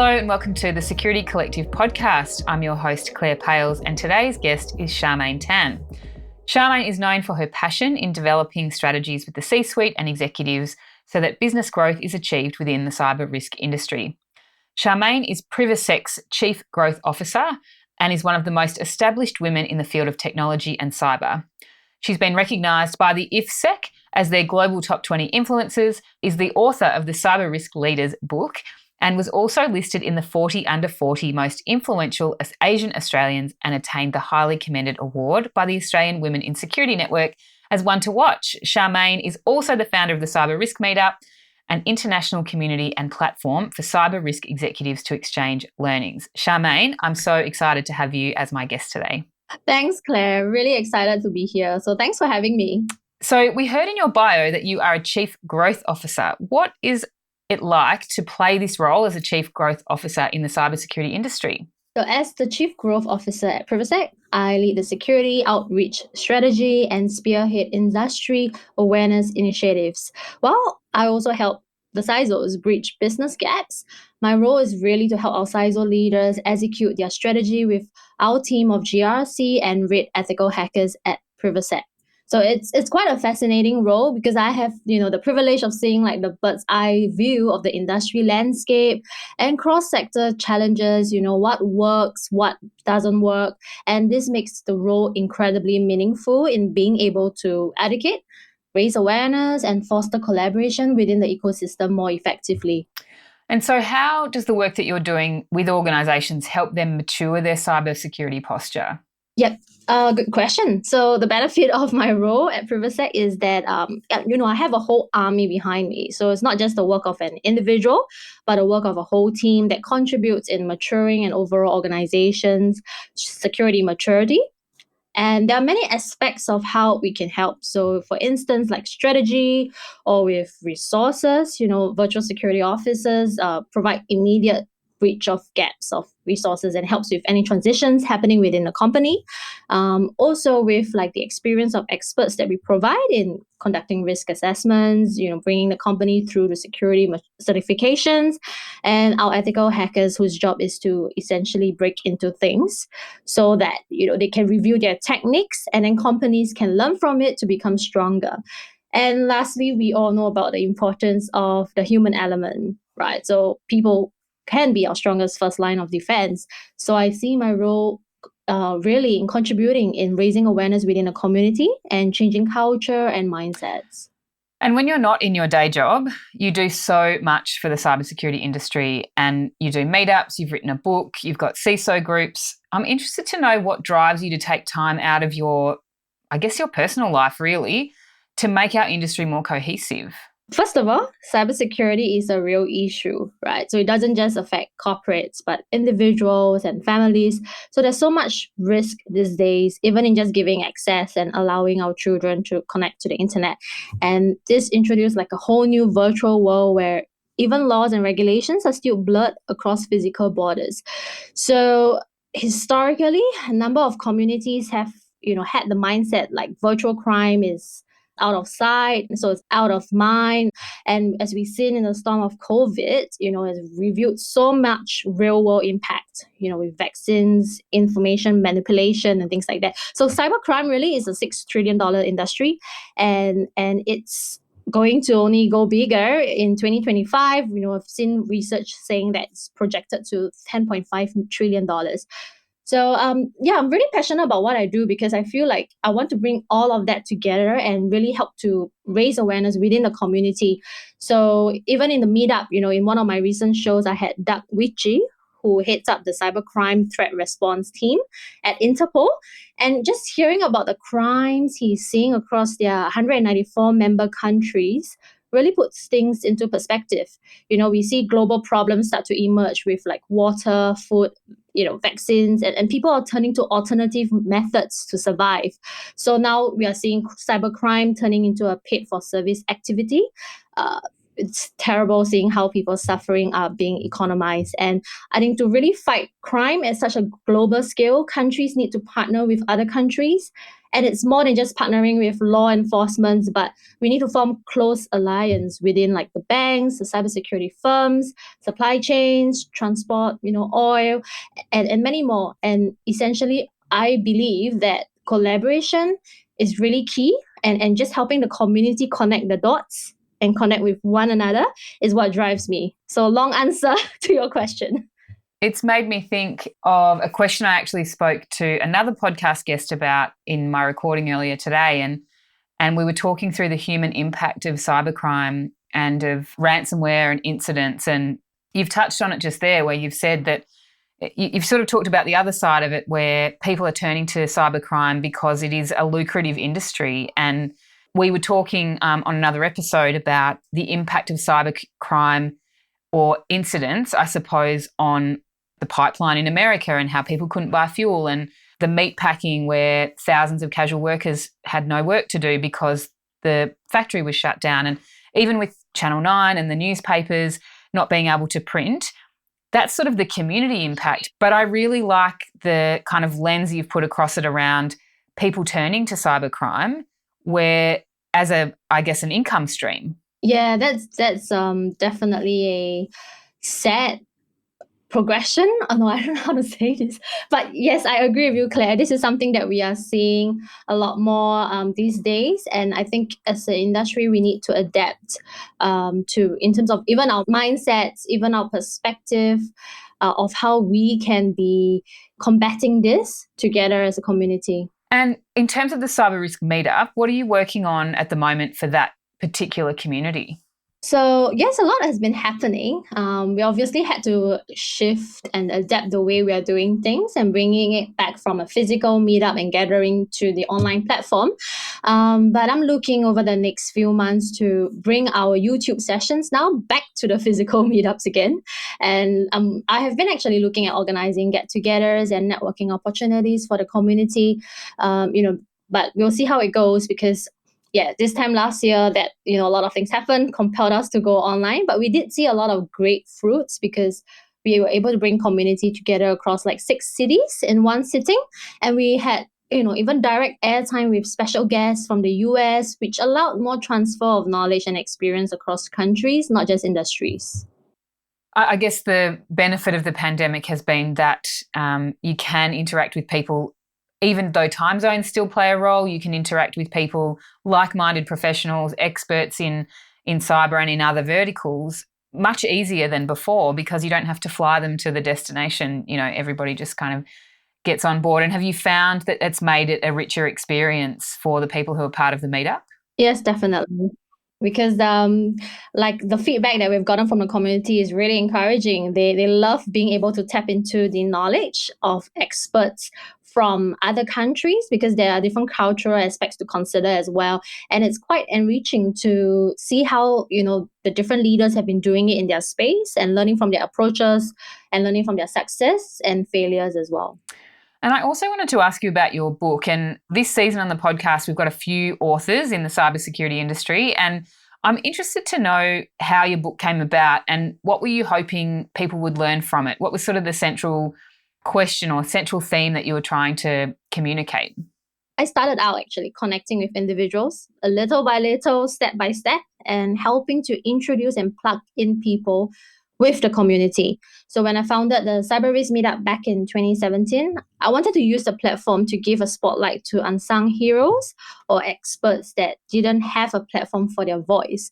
Hello and welcome to the Security Collective podcast. I'm your host, Claire Pales, and today's guest is Charmaine Tan. Charmaine is known for her passion in developing strategies with the C-suite and executives so that business growth is achieved within the cyber risk industry. Charmaine is Privasec's Chief Growth Officer and is one of the most established women in the field of technology and cyber. She's been recognised by the IFSEC as their global top 20 influencers, is the author of the Cyber Risk Leaders book, and was also listed in the 40 under 40 most influential Asian Australians and attained the highly commended award by the Australian Women in Security Network as one to watch. Charmaine is also the founder of the Cyber Risk Meetup, an international community and platform for cyber risk executives to exchange learnings. Charmaine, I'm so excited to have you as my guest today. Thanks, Claire. Really excited to be here. So thanks for having me. So we heard in your bio that you are a Chief Growth Officer. What is it like to play this role as a Chief Growth Officer in the cybersecurity industry? So as the Chief Growth Officer at Privasec, I lead the security outreach strategy and spearhead industry awareness initiatives. While I also help the CISOs bridge business gaps, my role is really to help our CISO leaders execute their strategy with our team of GRC and red ethical hackers at Privasec. So it's quite a fascinating role because I have, the privilege of seeing like the bird's eye view of the industry landscape and cross-sector challenges, what works, what doesn't work. And this makes the role incredibly meaningful in being able to educate, raise awareness, and foster collaboration within the ecosystem more effectively. And so how does the work that you're doing with organisations help them mature their cybersecurity posture? Yep. Good question. So the benefit of my role at Privasec is that, I have a whole army behind me. So it's not just the work of an individual, but the work of a whole team that contributes in maturing an overall organization's security maturity. And there are many aspects of how we can help. So for instance, like strategy or with resources, virtual security officers provide immediate breach of gaps of resources and helps with any transitions happening within the company. Also with like the experience of experts that we provide in conducting risk assessments, bringing the company through the security certifications, and our ethical hackers whose job is to essentially break into things so that, they can review their techniques and then companies can learn from it to become stronger. And lastly, we all know about the importance of the human element, right? So people can be our strongest first line of defense. So I see my role really in contributing in raising awareness within a community and changing culture and mindsets. And when you're not in your day job, you do so much for the cybersecurity industry and you do meetups, you've written a book, you've got CISO groups. I'm interested to know what drives you to take time out of your personal life really to make our industry more cohesive. First of all, cybersecurity is a real issue, right? So it doesn't just affect corporates, but individuals and families. So there's so much risk these days, even in just giving access and allowing our children to connect to the internet. And this introduced like a whole new virtual world where even laws and regulations are still blurred across physical borders. So historically, a number of communities have, had the mindset like virtual crime is out of sight, so it's out of mind. And as we've seen in the storm of COVID, has revealed so much real world impact, with vaccines, information manipulation and things like that. So cybercrime really is a $6 trillion industry and it's going to only go bigger in 2025. I've seen research saying that it's projected to $10.5 trillion. So, I'm really passionate about what I do because I feel like I want to bring all of that together and really help to raise awareness within the community. So even in the meetup, in one of my recent shows, I had Doug Witchie, who heads up the cybercrime threat response team at Interpol. And just hearing about the crimes he's seeing across their 194 member countries really puts things into perspective. We see global problems start to emerge with like water, food, vaccines, and people are turning to alternative methods to survive. So now we are seeing cybercrime turning into a paid for service activity. it's terrible seeing how people's suffering are being economized. And I think to really fight crime at such a global scale, countries need to partner with other countries. And it's more than just partnering with law enforcement, but we need to form close alliance within like the banks, the cybersecurity firms, supply chains, transport, oil, and many more. And essentially, I believe that collaboration is really key, and just helping the community connect the dots and connect with one another is what drives me. So long answer to your question. It's made me think of a question I actually spoke to another podcast guest about in my recording earlier today. And we were talking through the human impact of cybercrime and of ransomware and incidents. And you've touched on it just there, where you've said that you've sort of talked about the other side of it, where people are turning to cybercrime because it is a lucrative industry. And we were talking on another episode about the impact of cybercrime or incidents, I suppose, on the pipeline in America and how people couldn't buy fuel, and the meat packing where thousands of casual workers had no work to do because the factory was shut down. And even with Channel 9 and the newspapers not being able to print, that's sort of the community impact. But I really like the kind of lens you've put across it around people turning to cybercrime where as an income stream. Yeah, that's definitely a sad progression. Oh no, I don't know how to say this. But yes, I agree with you, Claire. This is something that we are seeing a lot more these days. And I think as an industry, we need to adapt to, in terms of even our mindsets, even our perspective of how we can be combating this together as a community. And in terms of the Cyber Risk Meetup, what are you working on at the moment for that particular community? So yes, a lot has been happening. We obviously had to shift and adapt the way we are doing things and bringing it back from a physical meetup and gathering to the online platform. But I'm looking over the next few months to bring our YouTube sessions now back to the physical meetups again. And I have been actually looking at organizing get-togethers and networking opportunities for the community. But we'll see how it goes, because this time last year that, a lot of things happened, compelled us to go online, but we did see a lot of great fruits because we were able to bring community together across like 6 cities in one sitting. And we had, even direct airtime with special guests from the US, which allowed more transfer of knowledge and experience across countries, not just industries. I guess the benefit of the pandemic has been that you can interact with people. Even though time zones still play a role, you can interact with people, like-minded professionals, experts in cyber and in other verticals, much easier than before, because you don't have to fly them to the destination. Everybody just kind of gets on board. And have you found that it's made it a richer experience for the people who are part of the meetup? Yes, definitely. Because the feedback that we've gotten from the community is really encouraging. They love being able to tap into the knowledge of experts from other countries, because there are different cultural aspects to consider as well. And it's quite enriching to see how, the different leaders have been doing it in their space and learning from their approaches and learning from their success and failures as well. And I also wanted to ask you about your book. And this season on the podcast, we've got a few authors in the cybersecurity industry. And I'm interested to know how your book came about and what were you hoping people would learn from it? What was sort of the central question or central theme that you were trying to communicate? I started out actually connecting with individuals, a little by little, step by step, and helping to introduce and plug in people with the community. So when I founded the Cyber Risk Meetup back in 2017, I wanted to use the platform to give a spotlight to unsung heroes or experts that didn't have a platform for their voice.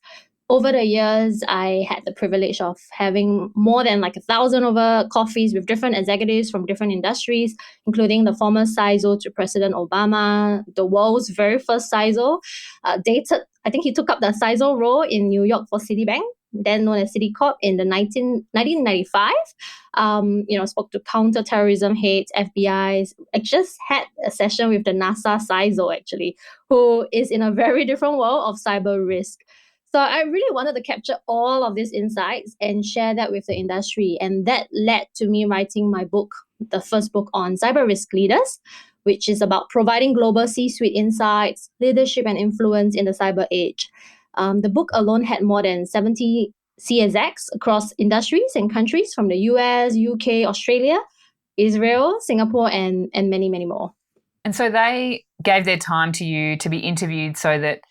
Over the years, I had the privilege of having more than 1,000 over coffees with different executives from different industries, including the former CISO to President Obama, the world's very first CISO. I think he took up the CISO role in New York for Citibank, then known as Citicorp, in the 1995. Spoke to counterterrorism heads, FBIs. I just had a session with the NASA CISO, actually, who is in a very different world of cyber risk. So I really wanted to capture all of these insights and share that with the industry. And that led to me writing my book, the first book on cyber risk leaders, which is about providing global C-suite insights, leadership and influence in the cyber age. The book alone had more than 70 CSX across industries and countries from the US, UK, Australia, Israel, Singapore, and many, many more. And so they gave their time to you to be interviewed so that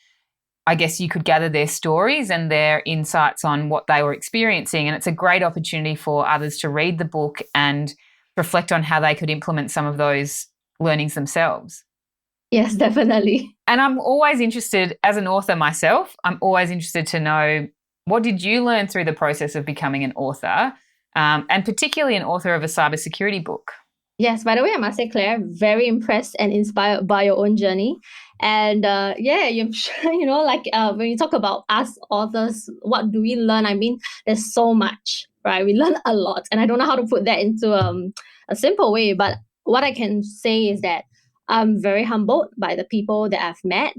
I guess you could gather their stories and their insights on what they were experiencing. And it's a great opportunity for others to read the book and reflect on how they could implement some of those learnings themselves. Yes, definitely. And I'm always interested, as an author myself, I'm always interested to know, what did you learn through the process of becoming an author, and particularly an author of a cybersecurity book? Yes, by the way, I must say, Claire, very impressed and inspired by your own journey. And when you talk about us authors, what do we learn? I mean, there's so much, right? We learn a lot. And I don't know how to put that into a simple way. But what I can say is that I'm very humbled by the people that I've met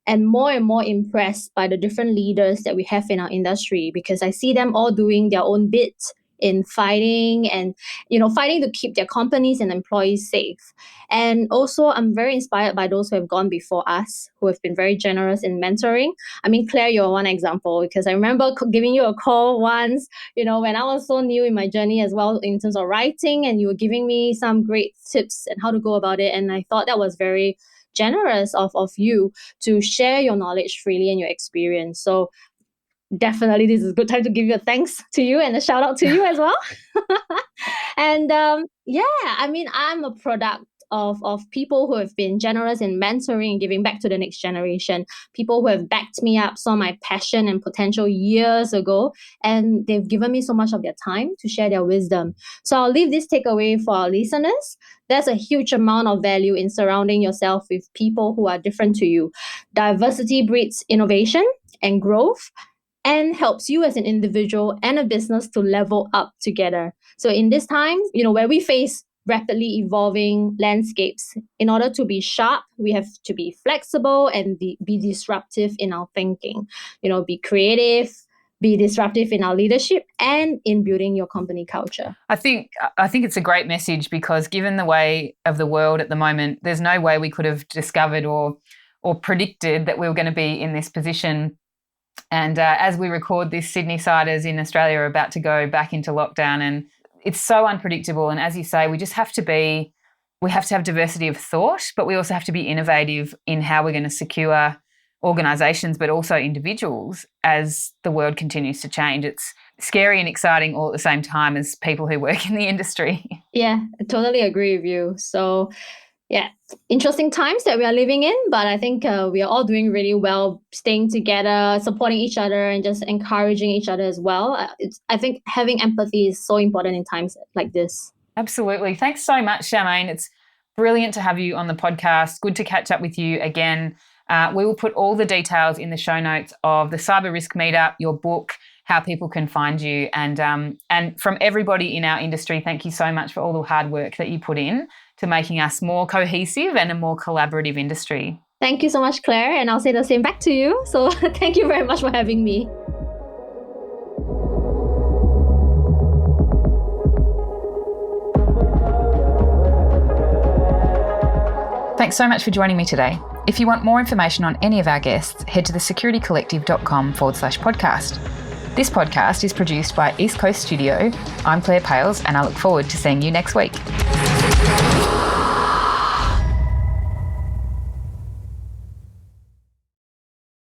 and more impressed by the different leaders that we have in our industry, because I see them all doing their own bit in fighting to keep their companies and employees safe. And also, I'm very inspired by those who have gone before us, who have been very generous in mentoring. I mean, Claire, you're one example, because I remember giving you a call once, when I was so new in my journey as well in terms of writing, and you were giving me some great tips and how to go about it. And I thought that was very generous of you to share your knowledge freely and your experience. So definitely this is a good time to give you a thanks to you and a shout out to you as well. And I'm a product of people who have been generous in mentoring and giving back to the next generation, people who have backed me up, saw my passion and potential years ago, and they've given me so much of their time to share their wisdom. So I'll leave this takeaway for our listeners. There's a huge amount of value in surrounding yourself with people who are different to you. Diversity breeds innovation and growth, and helps you as an individual and a business to level up together. So in this time, where we face rapidly evolving landscapes, in order to be sharp, we have to be flexible and be disruptive in our thinking. Be creative, be disruptive in our leadership and in building your company culture. I think it's a great message, because given the way of the world at the moment, there's no way we could have discovered or predicted that we were going to be in this position. And as we record this, Sydney-siders in Australia are about to go back into lockdown, and it's so unpredictable. And as you say, we have to have diversity of thought, but we also have to be innovative in how we're going to secure organisations, but also individuals as the world continues to change. It's scary and exciting all at the same time as people who work in the industry. Yeah, I totally agree with you. So yeah, interesting times that we are living in, but I think we are all doing really well, staying together, supporting each other, and just encouraging each other as well. I think having empathy is so important in times like this. Absolutely. Thanks so much, Charmaine. It's brilliant to have you on the podcast. Good to catch up with you again. We will put all the details in the show notes of the Cyber Risk Meetup, your book, how people can find you. And from everybody in our industry, thank you so much for all the hard work that you put in to making us more cohesive and a more collaborative industry. Thank you so much, Claire. And I'll say the same back to you. So thank you very much for having me. Thanks so much for joining me today. If you want more information on any of our guests, head to thesecuritycollective.com/podcast. This podcast is produced by East Coast Studio. I'm Claire Pales, and I look forward to seeing you next week.